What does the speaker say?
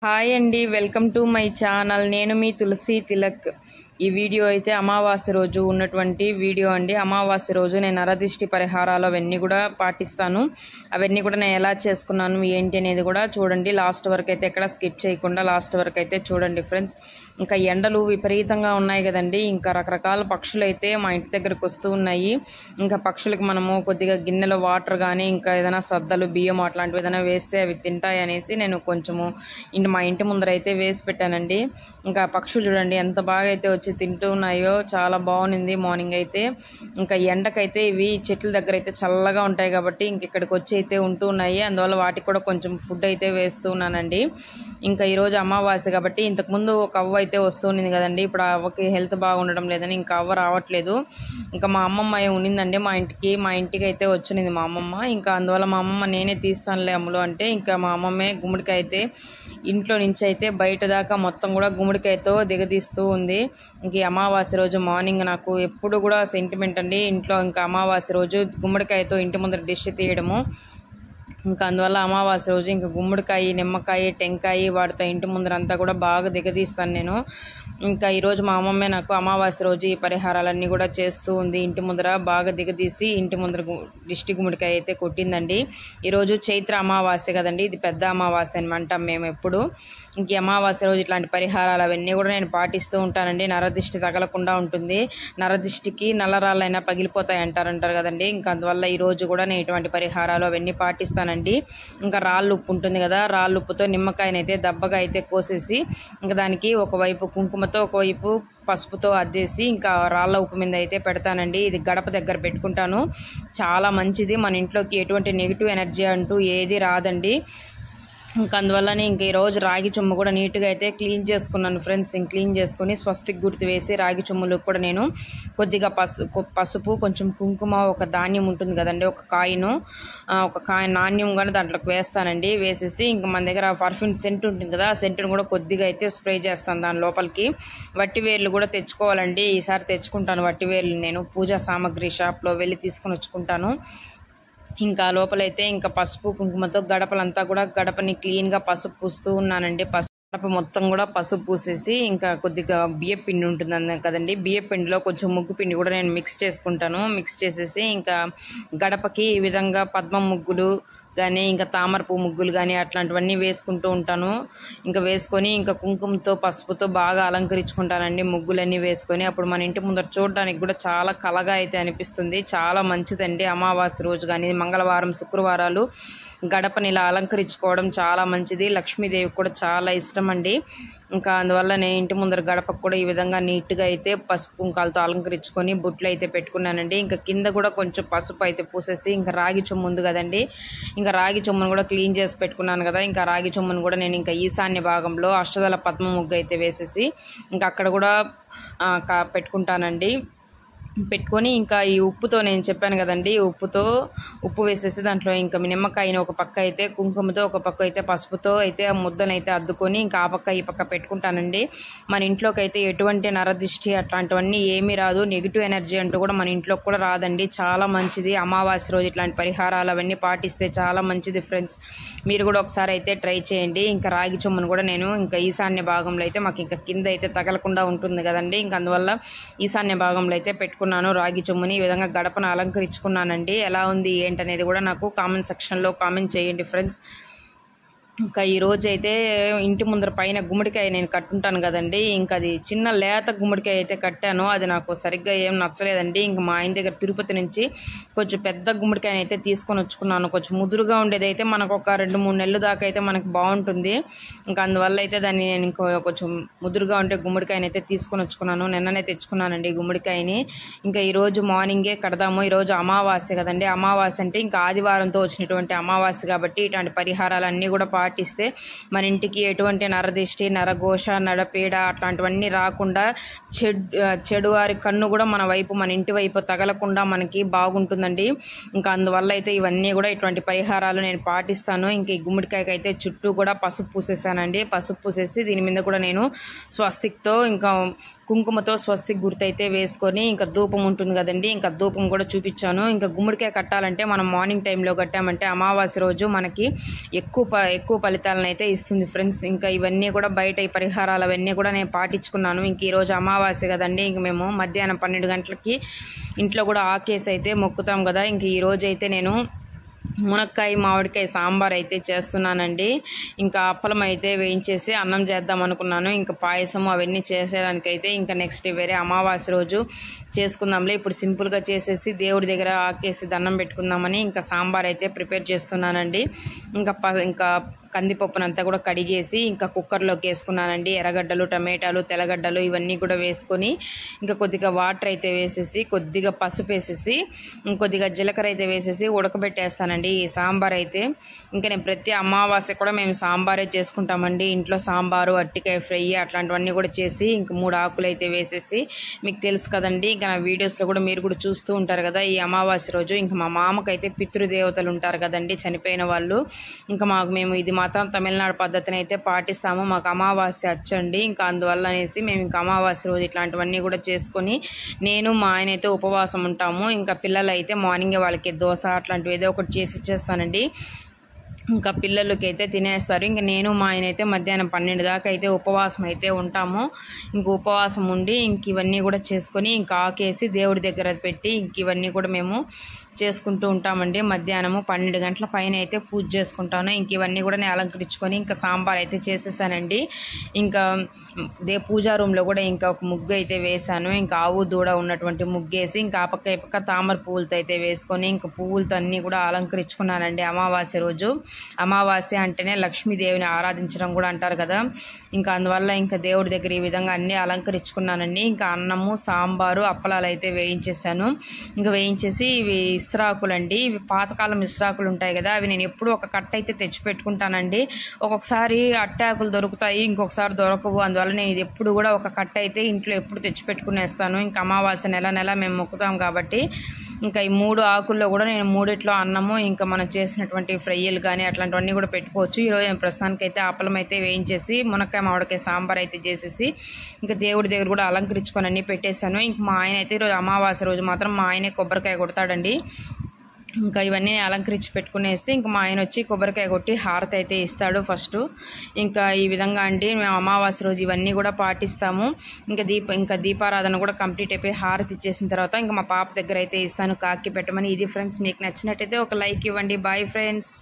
Hi అండి, welcome to my channel. నేను మీ తులసి తిలక్. ఈ వీడియో అయితే అమావాస్య రోజు ఉన్నటువంటి వీడియో అండి. అమావాస్య రోజు నేను నరదిష్టి పరిహారాలు అవన్నీ కూడా పాటిస్తాను. అవన్నీ కూడా నేను ఎలా చేసుకున్నాను ఏంటి అనేది కూడా చూడండి. లాస్ట్ వరకు అయితే ఎక్కడ స్కిప్ చేయకుండా లాస్ట్ వరకు అయితే చూడండి ఫ్రెండ్స్. ఇంకా ఎండలు విపరీతంగా ఉన్నాయి కదండి. ఇంకా రకరకాల పక్షులు అయితే మా ఇంటి దగ్గరకు వస్తూ ఉన్నాయి. ఇంకా పక్షులకు మనము కొద్దిగా గిన్నెలో వాటర్ కానీ ఇంకా ఏదైనా సద్దలు బియ్యం అట్లాంటివి ఏదైనా వేస్తే అవి తింటాయి అనేసి నేను కొంచెము మా ఇంటి ముందర అయితే వేసి పెట్టానండి. ఇంకా పక్షులు చూడండి ఎంత బాగా అయితే వచ్చి తింటూ ఉన్నాయో, చాలా బాగుంది మార్నింగ్ అయితే. ఇంకా ఎండకైతే ఇవి చెట్ల దగ్గర అయితే చల్లగా ఉంటాయి కాబట్టి ఇక్కడికి వచ్చి అయితే ఉంటూ ఉన్నాయి. అందువల్ల వాటికి కూడా కొంచెం ఫుడ్ అయితే వేస్తూ ఉన్నానండి. ఇంకా ఈరోజు అమావాస్య కాబట్టి ఇంతకుముందు ఒక అవ్వ అయితే వస్తుంది కదండి. ఇప్పుడు ఆ అవ్వకి హెల్త్ బాగుండడం లేదని ఇంకా అవ్వ రావట్లేదు. ఇంకా మా అమ్మమ్మ ఉన్నిందండి మా ఇంటికి అయితే వచ్చింది మా అమ్మమ్మ. ఇంకా అందువల్ల మా అమ్మమ్మ నేనే తీస్తానులే అమ్ములు అంటే ఇంకా మా అమ్మమ్మే గుమ్మడికాయ అయితే ఇంట్లో నుంచి అయితే బయట దాకా మొత్తం కూడా గుమ్మడికాయతో దిగదీస్తూ ఉంది. ఇంక అమావాస్య రోజు మార్నింగ్ నాకు ఎప్పుడు కూడా సెంటిమెంట్ అండి. ఇంట్లో ఇంకా అమావాస్య రోజు గుమ్మడికాయతో ఇంటి ముందర డిష్ తీయడము. ఇంకా అందువల్ల అమావాస్య రోజు ఇంకా గుమ్మడికాయ, నిమ్మకాయ, టెంకాయ వాటితో ఇంటి ముందరంతా కూడా బాగా దిగదీస్తాను నేను. ఇంకా ఈరోజు మా అమ్మమ్మే నాకు అమావాస్య రోజు ఈ పరిహారాలన్నీ కూడా చేస్తూ ఉంది. ఇంటి ముందర బాగా దిగదీసి ఇంటి ముందర దిష్టి గుమ్మడికాయ అయితే కొట్టిందండి. ఈరోజు చైత్ర అమావాస్య కదండి, ఇది పెద్ద అమావాస్య అని అంటాం మేము ఎప్పుడు. ఇంక అమావాస్య రోజు ఇట్లాంటి పరిహారాలు అవన్నీ కూడా నేను పాటిస్తూ ఉంటానండి. నరదిష్టి తగలకుండా ఉంటుంది. నరదిష్టికి నల్లరాళ్ళైనా పగిలిపోతాయి అంటారు కదండి. ఇంకా అందువల్ల ఈరోజు కూడా నేను ఇటువంటి పరిహారాలు అవన్నీ పాటిస్తానండి. ఇంకా రాళ్ళు ఉప్పు ఉంటుంది కదా, రాళ్ళు ఉప్పుతో నిమ్మకాయనైతే దబ్బగా అయితే కోసేసి ఇంకా దానికి ఒకవైపు కుంకుమతో ఒకవైపు పసుపుతో అద్దేసి ఇంకా రాళ్ళ ఉప్పు మీద అయితే పెడతానండి. ఇది గడప దగ్గర పెట్టుకుంటాను. చాలా మంచిది. మన ఇంట్లోకి ఎటువంటి నెగిటివ్ ఎనర్జీ అంటూ ఏది రాదండి. ఇంకా అందువల్లనే ఇంక ఈరోజు రాగి చొమ్ము కూడా నీట్గా అయితే క్లీన్ చేసుకున్నాను ఫ్రెండ్స్. క్లీన్ చేసుకుని స్వస్తిక్ గుర్తు వేసి రాగి చొమ్ములకు కూడా నేను కొద్దిగా పసుపు కొంచెం కుంకుమ, ఒక ధాన్యం ఉంటుంది కదండి, ఒక కాయ నాణ్యం కానీ దాంట్లోకి వేస్తానండి. వేసేసి ఇంకా మన దగ్గర పర్ఫ్యూమ్ సెంట్ ఉంటుంది కదా, ఆ సెంట్ని కూడా కొద్దిగా అయితే స్ప్రే చేస్తాను దాని లోపలికి. వట్టి వేర్లు కూడా తెచ్చుకోవాలండి. ఈసారి తెచ్చుకుంటాను వట్టి వేర్లు. నేను పూజా సామాగ్రి షాప్లో వెళ్ళి తీసుకుని వచ్చుకుంటాను. ఇంకా లోపలైతే ఇంకా పసుపు కుంకుమతో గడపలంతా కూడా గడపని క్లీన్గా పసుపు పూస్తూ ఉన్నానండి. గడప మొత్తం కూడా పసుపు పూసేసి ఇంకా కొద్దిగా బియ్య పిండి ఉంటుంది కదండి, బియ్య పిండిలో కొంచెం ముగ్గు పిండి కూడా నేను మిక్స్ చేసుకుంటాను. మిక్స్ చేసేసి ఇంకా గడపకి ఈ విధంగా పద్మ ముగ్గులు కానీ ఇంకా తామర పువ్వు ముగ్గులు కానీ అట్లాంటివన్నీ వేసుకుంటూ ఉంటాను. ఇంకా వేసుకొని ఇంకా కుంకుమతో పసుపుతో బాగా అలంకరించుకుంటానండి ముగ్గులన్నీ వేసుకొని. అప్పుడు మన ఇంటి ముందర చూడడానికి కూడా చాలా కళగా అయితే అనిపిస్తుంది. చాలా మంచిదండి. అమావాస్య రోజు కానీ మంగళవారం, శుక్రవారాలు గడపని ఇలా అలంకరించుకోవడం చాలా మంచిది. లక్ష్మీదేవి కూడా చాలా ఇష్టం అండి. ఇంకా అందువల్ల నేను ఇంటి ముందర గడపకు కూడా ఈ విధంగా నీట్గా అయితే పసుపు కుంకాలతో అలంకరించుకొని బుట్లు అయితే పెట్టుకున్నానండి. ఇంకా కింద కూడా కొంచెం పసుపు అయితే పూసేసి ఇంకా రాగి చొమ్ము ఉంది కదండి, ఇంకా రాగి చొమ్మును కూడా క్లీన్ చేసి పెట్టుకున్నాను కదా. ఇంకా రాగి చొమ్మును కూడా నేను ఇంకా ఈశాన్య భాగంలో అష్టదళ పద్మ ముగ్గు అయితే వేసేసి ఇంకా అక్కడ కూడా పెట్టుకుంటానండి. పెట్టుకొని ఇంకా ఈ ఉప్పుతో నేను చెప్పాను కదండి, ఉప్పు వేసేసి దాంట్లో ఇంకా నిమ్మకాయని ఒక పక్క అయితే కుంకుమతో ఒక పక్క అయితే పసుపుతో అయితే ఆ ముద్దనైతే అద్దుకొని ఇంకా ఆ పక్క ఈ పక్క పెట్టుకుంటానండి. మన ఇంట్లోకి అయితే ఎటువంటి నరదిష్టి అట్లాంటివన్నీ ఏమీ రాదు. నెగిటివ్ ఎనర్జీ అంటూ కూడా మన ఇంట్లోకి కూడా రాదండి. చాలా మంచిది. అమావాస్య రోజు ఇట్లాంటి పరిహారాలు అవన్నీ పాటిస్తే చాలా మంచిది ఫ్రెండ్స్. మీరు కూడా ఒకసారి అయితే ట్రై చేయండి. ఇంకా రాగి చొమ్మును కూడా నేను ఇంకా ఈశాన్య భాగంలో అయితే మాకు ఇంకా కింద అయితే తగలకుండా ఉంటుంది కదండి, ఇంకా అందువల్ల ఈశాన్య భాగంలో అయితే పెట్టుకున్నాను రాగి చొమ్ముని. ఈ విధంగా గడపను అలంకరించుకున్నానండి. ఎలా ఉంది ఏంటనేది కూడా నాకు కామెంట్ సెక్షన్లో కామెంట్ చేయండి ఫ్రెండ్స్. ఇంకా ఈరోజు అయితే ఇంటి ముందర పైన గుమ్మడికాయ నేను కట్టుంటాను కదండి, ఇంకా అది చిన్న లేత గుమ్మడికాయ అయితే కట్టాను. అది నాకు సరిగ్గా ఏం నచ్చలేదండి. ఇంక మా ఆయన దగ్గర తిరుపతి నుంచి కొంచెం పెద్ద గుమ్మడికాయని అయితే తీసుకొని వచ్చుకున్నాను. కొంచెం ముదురుగా ఉండేది అయితే మనకు ఒక 2-3 నెలల దాకా అయితే మనకు బాగుంటుంది. ఇంకా అందువల్ల అయితే దాన్ని నేను కొంచెం ముదురుగా ఉంటే గుమ్మడికాయని అయితే తీసుకొని వచ్చుకున్నాను. నిన్ననే తెచ్చుకున్నానండి గుమ్మడికాయని. ఇంకా ఈరోజు మార్నింగే కడదాము. ఈరోజు అమావాస్య కదండి. అమావాస్య అంటే ఇంకా ఆదివారంతో వచ్చినటువంటి అమావాస్య కాబట్టి ఇట్లాంటి పరిహారాలన్నీ కూడా పాటిస్తే మన ఇంటికి ఎటువంటి నరదిష్టి, నరఘోష, నడపీడ అట్లాంటివన్నీ రాకుండా చెడు వారి కన్ను కూడా మన ఇంటి వైపు తగలకుండా మనకి బాగుంటుందండి. ఇంకా అందువల్ల అయితే ఇవన్నీ కూడా ఇటువంటి పరిహారాలు నేను పాటిస్తాను. ఇంక ఈ గుమ్మడికాయకి అయితే చుట్టూ కూడా పసుపు పూసేసానండి. పసుపు పూసేసి దీని మీద కూడా నేను స్వస్తిక్తో ఇంకా కుంకుమతో స్వస్తిక్ గుర్తైతే వేసుకొని ఇంకా ధూపం ఉంటుంది కదండి, ఇంకా ధూపం కూడా చూపించాను. ఇంకా గుమ్మడికాయ కట్టాలంటే మనం మార్నింగ్ టైంలో కట్టామంటే అమావాస్య రోజు మనకి ఎక్కువ ఎక్కువ ఫలితాలను అయితే ఇస్తుంది ఫ్రెండ్స్. ఇంకా ఇవన్నీ కూడా బయట ఈ పరిహారాలు అవన్నీ కూడా నేను పాటించుకున్నాను. ఇంక ఈరోజు అమావాస్య కదండి, ఇంక మేము మధ్యాహ్నం 12 గంటలకి ఇంట్లో కూడా ఆకేసి అయితే మొక్కుతాం కదా. ఇంక ఈరోజు అయితే నేను మునక్కాయ మామిడికాయ సాంబార్ అయితే చేస్తున్నానండి. ఇంకా అప్పలం అయితే వేయించేసి అన్నం చేద్దాం అనుకున్నాను. ఇంకా పాయసం అవన్నీ చేసేదానికైతే ఇంకా నెక్స్ట్ వేరే అమావాస్య రోజు చేసుకుందాంలే, ఇప్పుడు సింపుల్గా చేసేసి దేవుడి దగ్గర ఆకేసి దండం పెట్టుకుందామని ఇంకా సాంబార్ అయితే ప్రిపేర్ చేస్తున్నానండి. ఇంకా కందిపప్పునంతా కూడా కడిగేసి ఇంకా కుక్కర్లోకి వేసుకున్నానండి. ఎర్రగడ్డలు, టమాటాలు, తెల్లగడ్డలు ఇవన్నీ కూడా వేసుకొని ఇంకా కొద్దిగా వాటర్ అయితే వేసేసి కొద్దిగా పసుపు వేసేసి కొద్దిగా జీలకర్ర అయితే వేసేసి ఉడకబెట్టేస్తానండి ఈ సాంబార్ అయితే. ఇంకా నేను ప్రతి అమావాస్య కూడా మేము సాంబారే చేసుకుంటామండి. ఇంట్లో సాంబారు, అట్టికాయ ఫ్రై అట్లాంటివన్నీ కూడా చేసి ఇంక 3 ఆకులు అయితే వేసేసి, మీకు తెలుసు కదండి ఇంకా నా వీడియోస్లో కూడా మీరు కూడా చూస్తూ ఉంటారు కదా, ఈ అమావాస్య రోజు ఇంకా మా మామకైతే పితృదేవతలు ఉంటారు కదండి, చనిపోయిన వాళ్ళు. ఇంకా మేము ఇది మాత్రం తమిళనాడు పద్ధతిని అయితే పాటిస్తాము. మాకు అమావాస్య వచ్చండి, ఇంకా అందువల్ల అనేసి మేము ఇంకా అమావాస్య రోజు ఇట్లాంటివన్నీ కూడా చేసుకొని నేను మా ఆయన అయితే ఉపవాసం ఉంటాము. ఇంకా పిల్లలు అయితే మార్నింగే వాళ్ళకి దోశ అట్లాంటివి ఏదో ఒకటి చేసి ఇచ్చేస్తానండి. ఇంకా పిల్లలకి అయితే తినేస్తారు. ఇంక నేను మా ఆయన అయితే మధ్యాహ్నం 12 దాకా అయితే ఉపవాసం అయితే ఉంటాము. ఇంక ఉపవాసం ఉండి ఇంక ఇవన్నీ కూడా చేసుకొని ఇంకా ఆకేసి దేవుడి దగ్గర పెట్టి ఇంక ఇవన్నీ కూడా మేము చేసుకుంటూ ఉంటామండి. మధ్యాహ్నము 12 గంటల పైన అయితే పూజ చేసుకుంటాను. ఇంక ఇవన్నీ కూడా నేను అలంకరించుకొని ఇంకా సాంబార్ అయితే చేసేసానండి. ఇంకా పూజా రూమ్లో కూడా ఇంకా ఒక ముగ్గు అయితే వేసాను. ఇంకా ఆవు దూడ ఉన్నటువంటి ముగ్గేసి ఇంకా ఆ పక్క ఈ పక్క తామర పువ్వులతో అయితే వేసుకొని ఇంకా పువ్వులతో అన్నీ కూడా అలంకరించుకున్నానండి. అమావాస్య రోజు, అమావాస్య అంటేనే లక్ష్మీదేవిని ఆరాధించడం కూడా అంటారు కదా, ఇంకా అందువల్ల ఇంకా దేవుడి దగ్గర ఈ విధంగా అన్నీ అలంకరించుకున్నానండి. ఇంకా అన్నము, సాంబారు, అప్పలాలు అయితే వేయించేసాను. ఇంకా వేయించేసి ఇవి ఇస్రాకులు అండి, ఇవి పాతకాలం ఇస్రాకులు ఉంటాయి కదా, అవి నేను ఎప్పుడు ఒక కట్ట అయితే తెచ్చి పెట్టుకుంటానండి. ఒక్కొక్కసారి అట్టాకులు దొరుకుతాయి, ఇంకొకసారి దొరకవు. అందువల్ల నేను ఇది ఎప్పుడు కూడా ఒక కట్ట అయితే ఇంట్లో ఎప్పుడు తెచ్చి పెట్టుకునేస్తాను. ఇంకా అమావాస్య నెల మేము మొక్కుతాం కాబట్టి ఇంకా ఈ 3 ఆకుల్లో కూడా నేను 3 అన్నము ఇంకా మనం చేసినటువంటి ఫ్రైలు కానీ అట్లాంటివన్నీ కూడా పెట్టుకోవచ్చు. ఈరోజు నేను ప్రస్తుతానికి అయితే అప్పలం అయితే వేయించేసి మునక్కాయ మామిడికాయ సాంబార్ అయితే చేసేసి ఇంకా దేవుడి దగ్గర కూడా అలంకరించుకొని అన్నీ పెట్టేశాను. ఇంక మా ఆయన అయితే ఈరోజు అమావాస్య రోజు మాత్రం మా ఆయనే కొబ్బరికాయ కొడతాడండి. ఇంకా ఇవన్నీ అలంకరించి పెట్టుకునేస్తే ఇంకా మా ఆయన వచ్చి కొబ్బరికాయ కొట్టి హారతి అయితే ఇస్తాడు ఫస్ట్. ఇంకా ఈ విధంగా అండి మేము అమావాస్య రోజు ఇవన్నీ కూడా పాటిస్తాము. ఇంకా దీపారాధన కూడా కంప్లీట్ అయిపోయి హారతి ఇచ్చేసిన తర్వాత ఇంకా మా పాప దగ్గర అయితే ఇస్తాను కాకి పెట్టమని. ఇది ఫ్రెండ్స్, మీకు నచ్చినట్టయితే ఒక లైక్ ఇవ్వండి. Bye friends.